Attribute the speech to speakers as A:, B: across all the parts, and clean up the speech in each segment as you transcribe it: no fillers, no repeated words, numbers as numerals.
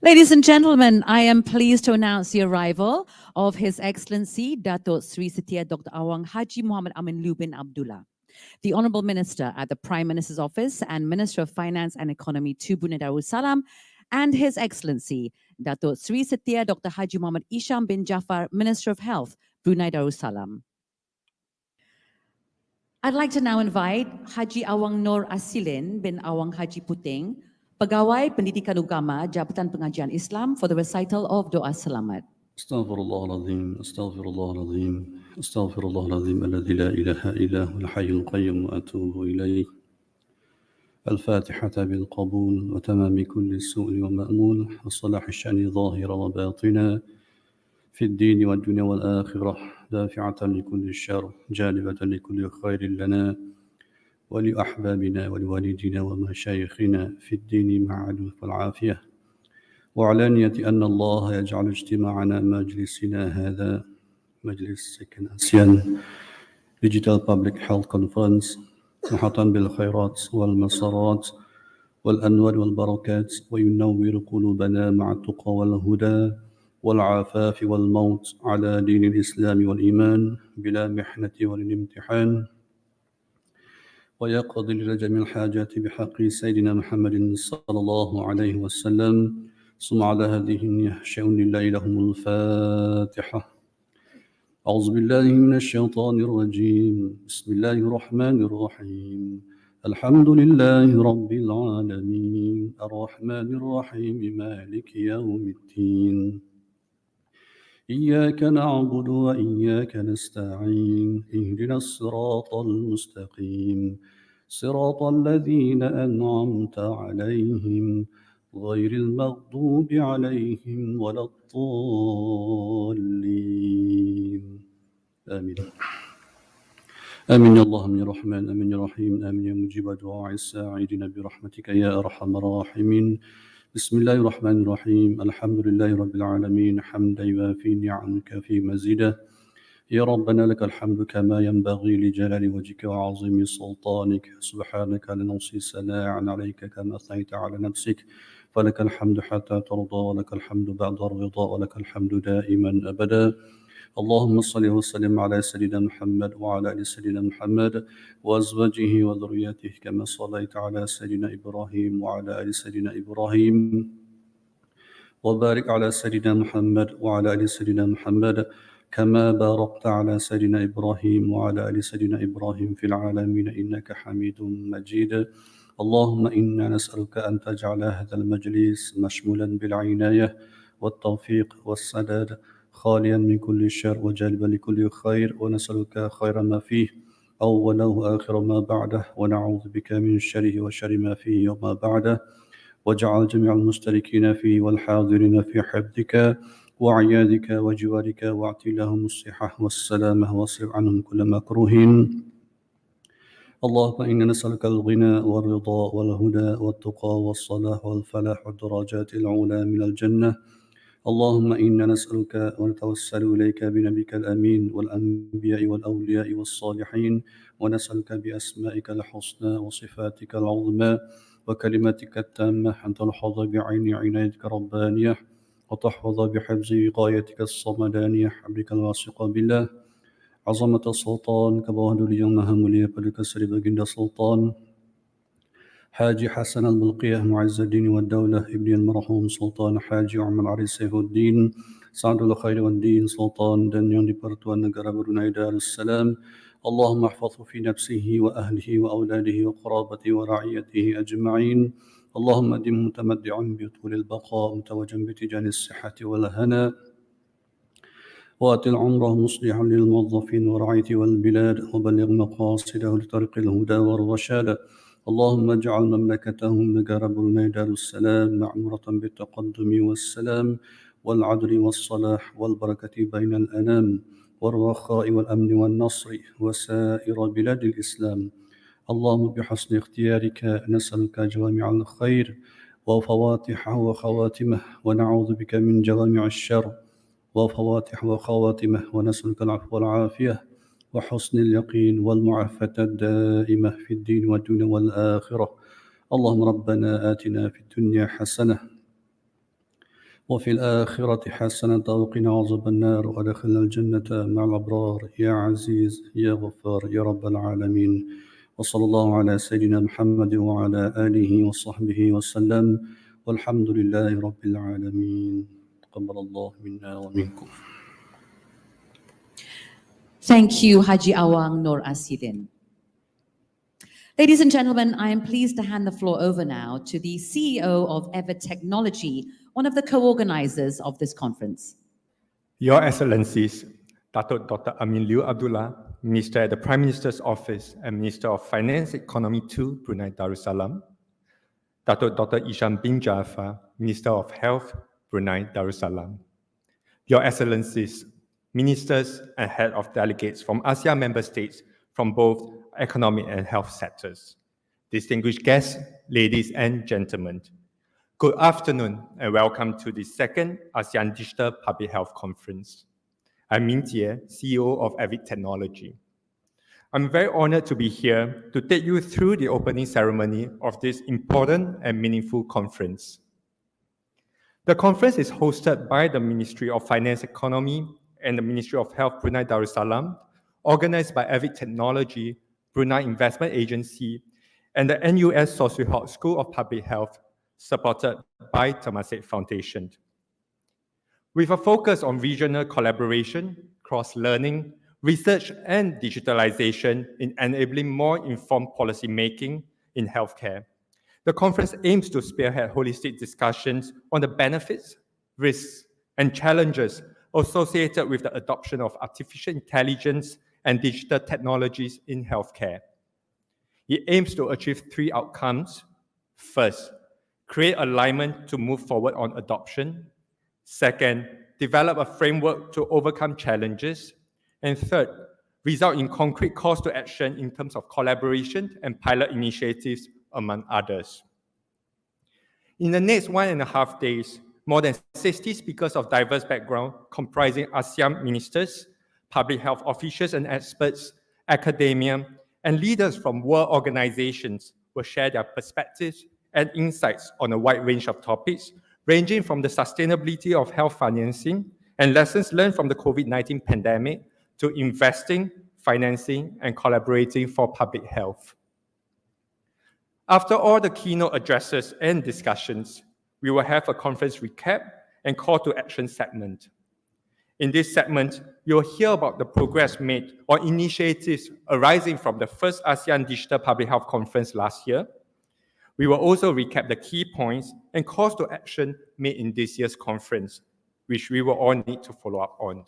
A: Ladies and gentlemen, I am pleased to announce the arrival of His Excellency Dato Sri Setia Dr. Awang Haji Muhammad Amin Liew bin Abdullah, the Honorable Minister at the Prime Minister's Office and Minister of Finance and Economy to Brunei Darussalam, and His Excellency Dato Sri Setia Dr. Haji Muhammad Isham bin Jafar, Minister of Health, Brunei Darussalam. I'd like to now invite Haji Awang Nur Asilin bin Awang Haji Puting, Pegawai Pendidikan Ugama Jabatan Pengajian Islam, for the recital of Doa Selamat.
B: Astaghfirullah al-Azim, Astaghfirullah al-Azim, Astaghfirullah al-Azim, alladhi la ilaha illa huwal hayyul qayyum wa atubu ilayh. الفاتحة بالقبول وتمام كل سوء ومأمول وصلاح الشأن ظاهرا وباطنا في الدين والدنيا والآخرة، دافعة لكل الشر جالبة لكل خير لنا ولأحبابنا ولوالدينا ومشايخنا في الدين مع العفو والعافية، وعلانية أن الله يجعل اجتماعنا مجلسنا هذا مجلس سكن آسيان Digital Public Health Conference محاطا بالخيرات والمسارات والأنوار والبركات، وينور قلوبنا مع التقى والهدى والعفاف والموت على دين الإسلام والإيمان بلا محنة ولا امتحان، ويقضي لجميع الحاجات بحق سيدنا محمد صلى الله عليه وسلم. ثم على هذه يحشأ لله لهم الفاتحة. أعوذ بالله من الشيطان الرجيم. بسم الله الرحمن الرحيم. الحمد لله رب العالمين الرحمن الرحيم مالك يوم الدين إياك نعبد وإياك نستعين اهدنا الصراط المستقيم صراط الذين أنعمت عليهم غير المغضوب عليهم ولا الضالين. آمين. آمين يا الله من الرحمن، آمين يا رحيم، آمين يا مجيب دعاء الساعدين برحمتك يا أرحم الراحمين. بسم الله الرحمن الرحيم. الحمد لله رب العالمين حمدا يوافي نعمك في مزيده. يا ربنا لك الحمد كما ينبغي لجلال وجهك وعظيم سلطانك. سبحانك لا نحصي ثناء عليك كما أثنيت على نفسك، فلك الحمد حتى ترضى ولك الحمد بعد الرضا ولك الحمد دائما أبدا. اللهم صل وسلم على سيدنا محمد وعلى آل سيدنا محمد وأزواجه وذريته كما صليت على سيدنا إبراهيم وعلى آل سيدنا إبراهيم، وبارك على سيدنا محمد وعلى آل سيدنا محمد كما باركت على سيدنا إبراهيم وعلى آل سيدنا إبراهيم في العالمين إنك حميد مجيد. اللهم إنا نسألك أن تجعل هذا المجلس مشمولا بالعناية والتوفيق والسداد، خاليا من كل شر وجالبا لكل خير، ونسألك خير ما فيه أوله وآخر ما بعده، ونعوذ بك من شره وشر ما فيه وما بعده. واجعل جميع المشتركين فيه والحاضرين في حفظك وعيادك وجوارك واعطي لهم الصحة والسلامة واصرف عنهم كل مكروه. اللهم إنا نسألك الغنى والرضا والهدى والتقى والصلاح والفلاح والدرجات العلى من الجنة. اللهم إنا نسألك ونتوسل إليك بنبيك الأمين والأنبياء والأولياء والصالحين، ونسألك بأسمائك الحسنى وصفاتك العظمى وكلماتك التامة أن تلحظ بعين عنايتك ربانية، وتحفظ بحفظ وقايتك الصمدانية حبلك الواثق بالله. عظمة السلطان كبوهد اليوم همولي بلكسر بجند سلطان حاجي حسن الملقية معز الدين والدولة ابن المرحوم سلطان حاجي عمر علي سيف الدين سعد الخير والدين سلطان دنيان دبرت والنقر برناي دار السلام. اللهم احفظه في نفسه وأهله وأولاده وقرابته ورعيته أجمعين. اللهم دم متمدعا بطول البقاء متوجا بتجان الصحة والهنا، وأتل عمره مصلحا للموظفين ورعية والبلاد، وبلغ مقاصده لطريق الهدى والرشاد. اللهم اجعل مملكتهم نجار برني دار السلام معمورة بالتقدم والسلام والعدل والصلاح والبركة بين الأنام والرخاء والأمن والنصر وسائر بلاد الإسلام. اللهم بحسن اختيارك نسألك جوامع الخير وفواتحه وخواتمه، ونعوذ بك من جوامع الشر وفواتح وخواتمه، ونسألك العفو والعافية وحسن اليقين والمعافاة الدائمة في الدين والدنيا والآخرة. اللهم ربنا آتنا في الدنيا حسنة وفي الآخرة حسنة وقنا عذاب النار وأدخلنا الجنة مع الأبرار يا عزيز يا غفار يا رب العالمين وصلى الله على سيدنا محمد وعلى آله وصحبه وسلم والحمد لله رب العالمين تقبل الله منا ومنكم.
A: Thank you, Haji Awang Nur Asidin. Ladies and gentlemen, I am pleased to hand the floor over now to the CEO of Ever Technology, one of the co-organizers of this conference.
C: Your Excellencies, Dr. Amin Liew Abdullah, Minister at the Prime Minister's Office and Minister of Finance Economy 2, Brunei Darussalam. Dr. Isham bin Jaafar, Minister of Health, Brunei Darussalam. Your Excellencies, Ministers and Head of Delegates from ASEAN member states from both economic and health sectors. Distinguished guests, ladies and gentlemen, good afternoon and welcome to the second ASEAN Digital Public Health Conference. I'm Min Jie, CEO of Avid Technology. I'm very honored to be here to take you through the opening ceremony of this important and meaningful conference. The conference is hosted by the Ministry of Finance Economy and the Ministry of Health Brunei Darussalam, organized by Avid Technology, Brunei Investment Agency, and the NUS Sosui School of Public Health, supported by Temasek Foundation. With a focus on regional collaboration, cross-learning, research, and digitalization in enabling more informed policy making in healthcare, the conference aims to spearhead holistic discussions on the benefits, risks, and challenges associated with the adoption of artificial intelligence and digital technologies in healthcare. It aims to achieve three outcomes. First, create alignment to move forward on adoption. Second, develop a framework to overcome challenges. And third, result in concrete calls to action in terms of collaboration and pilot initiatives, among others. In the next 1.5 days, more than 60 speakers of diverse backgrounds comprising ASEAN ministers, public health officials and experts, academia, and leaders from world organizations will share their perspectives and insights on a wide range of topics, ranging from the sustainability of health financing and lessons learned from the COVID-19 pandemic to investing, financing, and collaborating for public health. After all the keynote addresses and discussions, we will have a conference recap and call to action segment. In this segment, you'll hear about the progress made on initiatives arising from the first ASEAN Digital Public Health Conference last year. We will also recap the key points and calls to action made in this year's conference, which we will all need to follow up on.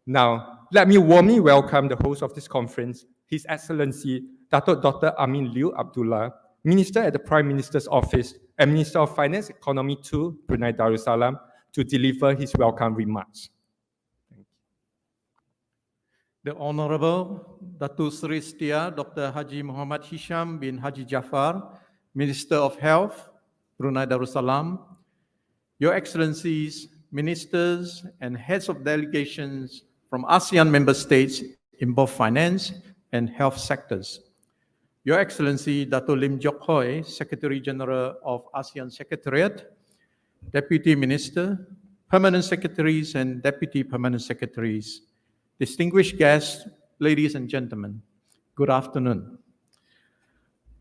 C: Now, let me warmly welcome the host of this conference, His Excellency Dr. Amin Liew Abdullah, Minister at the Prime Minister's Office and Minister of Finance Economy 2, Brunei Darussalam, to deliver his welcome remarks. Thank you.
D: The Honorable Dato Sri Setia Dr. Haji Muhammad Hisham bin Haji Jaafar, Minister of Health, Brunei Darussalam, Your Excellencies, Ministers and Heads of Delegations from ASEAN member states in both finance and health sectors, Your Excellency Dato Lim Jock Hoi, Secretary General of ASEAN Secretariat, Deputy Minister, Permanent Secretaries and Deputy Permanent Secretaries, distinguished guests, ladies and gentlemen, good afternoon.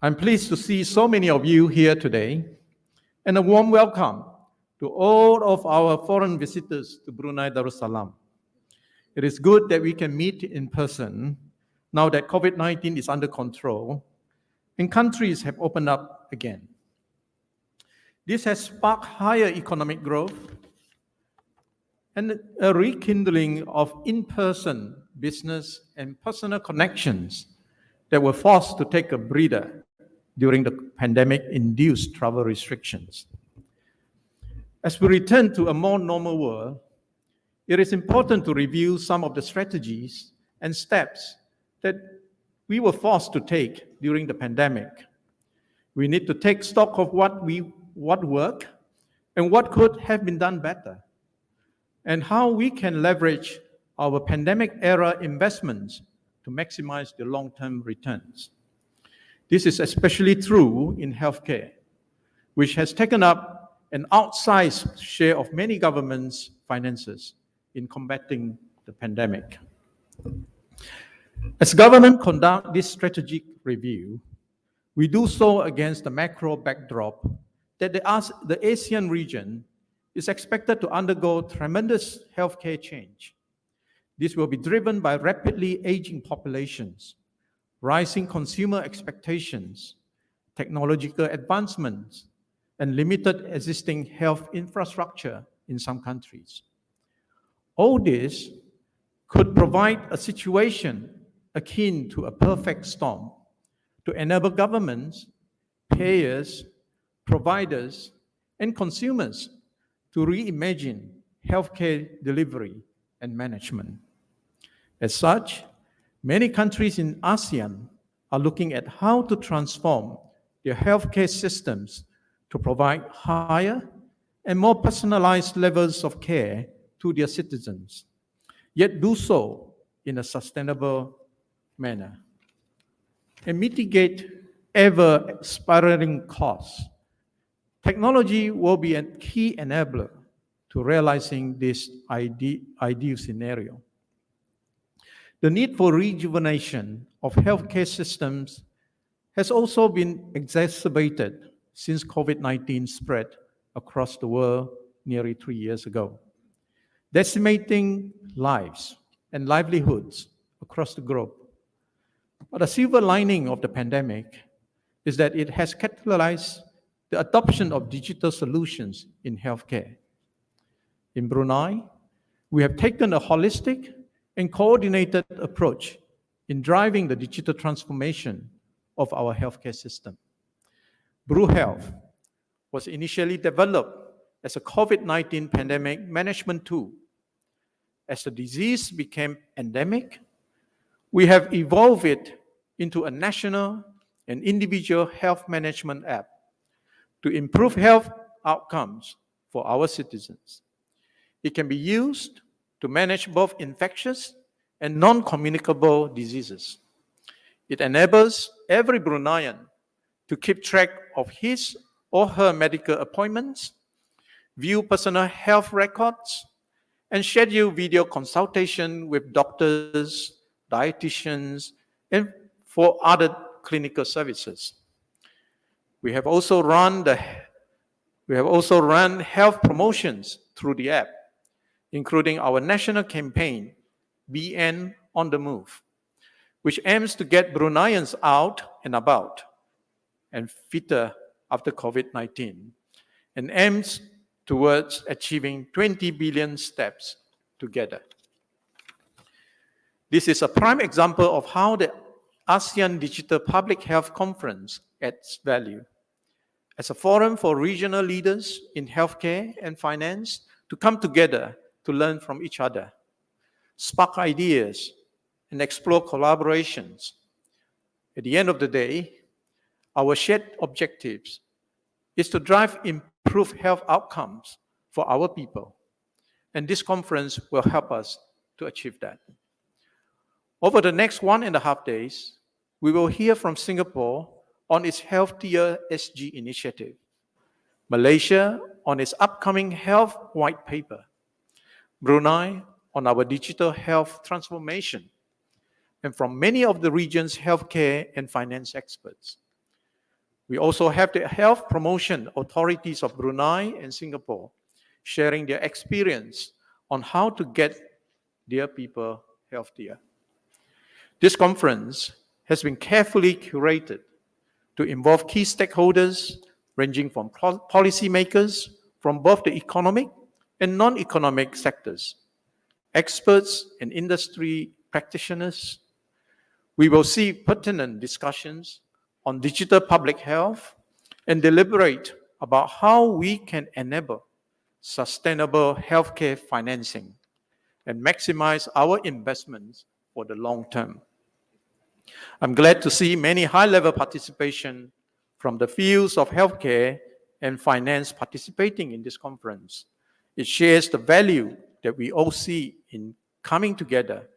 D: I'm pleased to see so many of you here today, and a warm welcome to all of our foreign visitors to Brunei Darussalam. It is good that we can meet in person now that COVID-19 is under control and countries have opened up again. This has sparked higher economic growth and a rekindling of in-person business and personal connections that were forced to take a breather during the pandemic-induced travel restrictions. As we return to a more normal world, it is important to review some of the strategies and steps that we were forced to take during the pandemic. We need to take stock of what worked and what could have been done better, and how we can leverage our pandemic-era investments to maximize the long-term returns. This is especially true in healthcare, which has taken up an outsized share of many governments' finances in combating the pandemic. As government conduct this strategic review, we do so against the macro backdrop that the ASEAN region is expected to undergo tremendous healthcare change. This will be driven by rapidly aging populations, rising consumer expectations, technological advancements, and limited existing health infrastructure in some countries. All this could provide a situation akin to a perfect storm to enable governments, payers, providers, and consumers to reimagine healthcare delivery and management. As such, many countries in ASEAN are looking at how to transform their healthcare systems to provide higher and more personalized levels of care to their citizens, yet do so in a sustainable manner and mitigate ever spiraling costs. Technology will be a key enabler to realizing this ideal scenario. The need for rejuvenation of healthcare systems has also been exacerbated since COVID-19 spread across the world nearly 3 years ago, decimating lives and livelihoods across the globe. But a silver lining of the pandemic is that it has catalyzed the adoption of digital solutions in healthcare. In Brunei, we have taken a holistic and coordinated approach in driving the digital transformation of our healthcare system. BruHealth was initially developed as a COVID-19 pandemic management tool. As the disease became endemic, we have evolved it into a national and individual health management app to improve health outcomes for our citizens. It can be used to manage both infectious and non-communicable diseases. It enables every Bruneian to keep track of his or her medical appointments, view personal health records, and schedule video consultation with doctors, dietitians, and for other clinical services. We have also run health promotions through the app, including our national campaign, BN on the Move, which aims to get Bruneians out and about and fitter after COVID-19, and aims towards achieving 20 billion steps together. This is a prime example of how the ASEAN Digital Public Health Conference adds value as a forum for regional leaders in healthcare and finance to come together to learn from each other, spark ideas, and explore collaborations. At the end of the day, our shared objectives is to drive improved health outcomes for our people, and this conference will help us to achieve that. Over the next 1.5 days, we will hear from Singapore on its Healthier SG initiative, Malaysia on its upcoming health white paper, Brunei on our digital health transformation, and from many of the region's healthcare and finance experts. We also have the health promotion authorities of Brunei and Singapore sharing their experience on how to get their people healthier. This conference has been carefully curated to involve key stakeholders ranging from policymakers from both the economic and non-economic sectors, experts and industry practitioners. We will see pertinent discussions on digital public health and deliberate about how we can enable sustainable healthcare financing and maximize our investments for the long term. I'm glad to see many high-level participation from the fields of healthcare and finance participating in this conference. It shares the value that we all see in coming together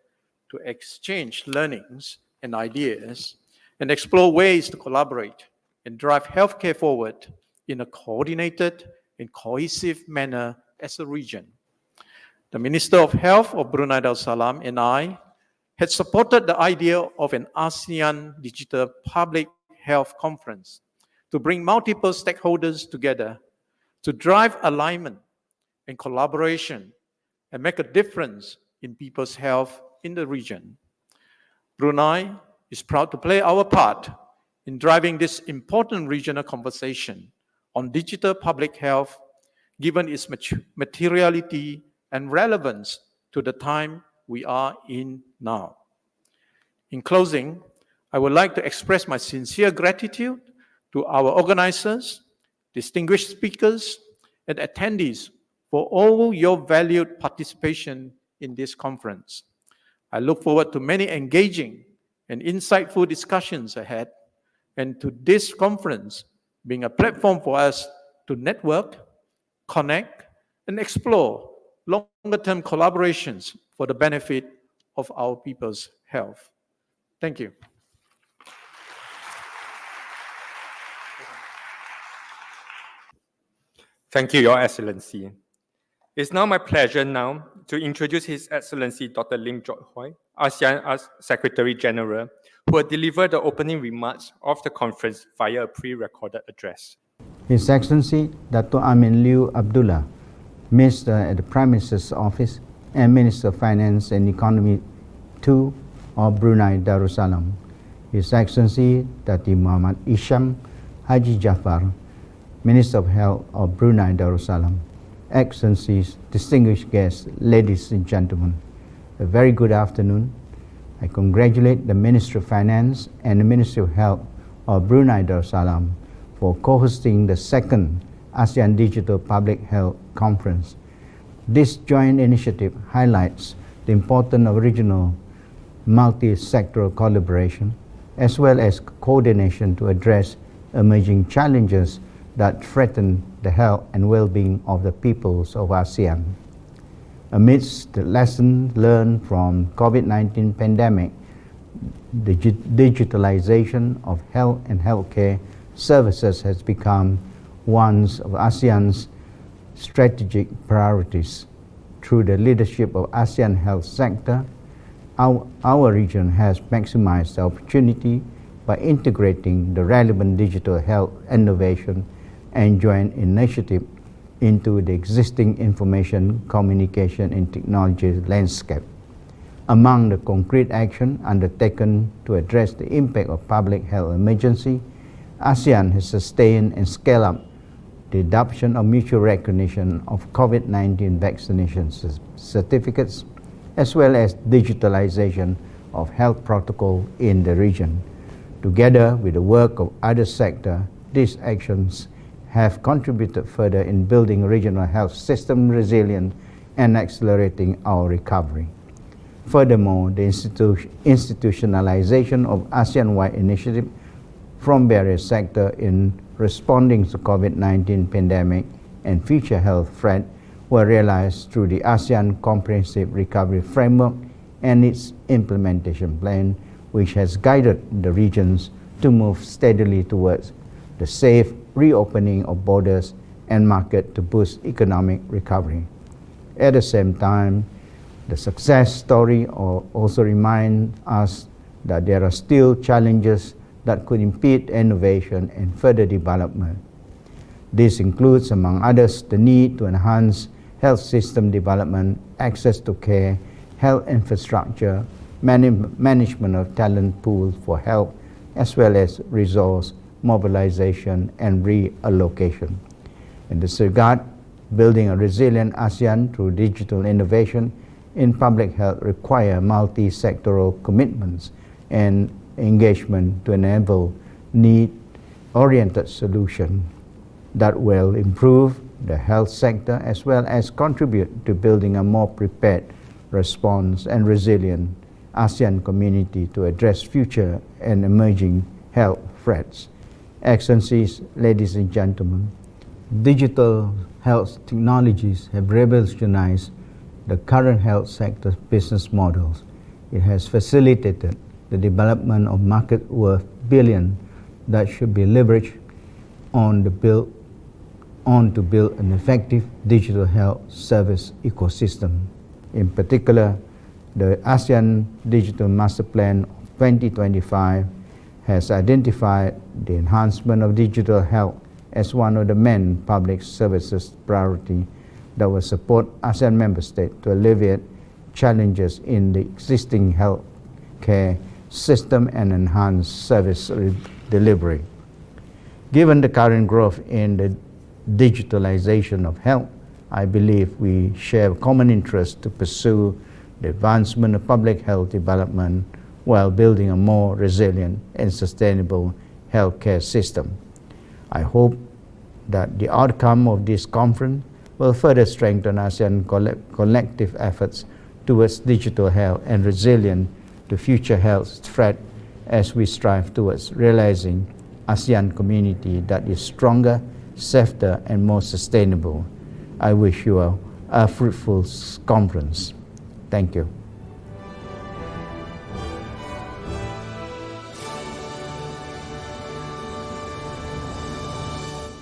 D: to exchange learnings and ideas and explore ways to collaborate and drive healthcare forward in a coordinated in cohesive manner as a region. The Minister of Health of Brunei Darussalam and I had supported the idea of an ASEAN Digital Public Health Conference to bring multiple stakeholders together to drive alignment and collaboration and make a difference in people's health in the region. Brunei is proud to play our part in driving this important regional conversation on digital public health, given its materiality and relevance to the time we are in now. In closing, I would like to express my sincere gratitude to our organizers, distinguished speakers, and attendees for all your valued participation in this conference. I look forward to many engaging and insightful discussions ahead, and to this conference being a platform for us to network, connect, and explore longer-term collaborations for the benefit of our people's health. Thank you.
C: Thank you, Your Excellency. It's now my pleasure now to introduce His Excellency Dr. Lim Jock Hoi, ASEAN Secretary General, who will deliver the opening remarks of the conference via a pre-recorded address.
E: His Excellency Dato Amin Liew Abdullah, Minister at the Prime Minister's Office and Minister of Finance and Economy 2 of Brunei Darussalam, His Excellency Dato Muhammad Hisham Haji Jafar, Minister of Health of Brunei Darussalam, Excellencies, distinguished guests, ladies and gentlemen, a very good afternoon. I congratulate the Ministry of Finance and the Ministry of Health of Brunei Darussalam for co-hosting the second ASEAN Digital Public Health Conference. This joint initiative highlights the importance of regional multi-sectoral collaboration as well as coordination to address emerging challenges that threaten the health and well-being of the peoples of ASEAN. Amidst the lessons learned from COVID-19 pandemic, the digitalization of health and healthcare services has become one of ASEAN's strategic priorities. Through the leadership of ASEAN Health Sector, our region has maximized the opportunity by integrating the relevant digital health innovation and joint initiative into the existing information, communication and technology landscape. Among the concrete action undertaken to address the impact of public health emergency, ASEAN has sustained and scaled up the adoption of mutual recognition of COVID-19 vaccination certificates, as well as digitalization of health protocol in the region. Together with the work of other sectors, these actions have contributed further in building regional health system resilience and accelerating our recovery. Furthermore, the institutionalization of ASEAN-wide initiatives from various sectors in responding to COVID-19 pandemic and future health threats were realized through the ASEAN Comprehensive Recovery Framework and its implementation plan, which has guided the regions to move steadily towards the safe reopening of borders and market to boost economic recovery. At the same time, the success story also reminds us that there are still challenges that could impede innovation and further development. This includes, among others, the need to enhance health system development, access to care, health infrastructure, management of talent pools for health, as well as resource mobilization and reallocation. In this regard, building a resilient ASEAN through digital innovation in public health require multi-sectoral commitments and engagement to enable need-oriented solutions that will improve the health sector as well as contribute to building a more prepared response and resilient ASEAN community to address future and emerging health threats. Excellencies, ladies and gentlemen, digital health technologies have revolutionized the current health sector's business models. It has facilitated the development of market worth billions that should be leveraged on the build on to build an effective digital health service ecosystem. In particular, the ASEAN Digital Master Plan 2025 has identified the enhancement of digital health as one of the main public services priority that will support ASEAN member states to alleviate challenges in the existing health care system and enhance service delivery. Given the current growth in the digitalization of health, I believe we share a common interest to pursue the advancement of public health development while building a more resilient and sustainable healthcare system. I hope that the outcome of this conference will further strengthen ASEAN collective efforts towards digital health and resilience to future health threats as we strive towards realizing ASEAN community that is stronger, safer, and more sustainable. I wish you a fruitful conference. Thank you.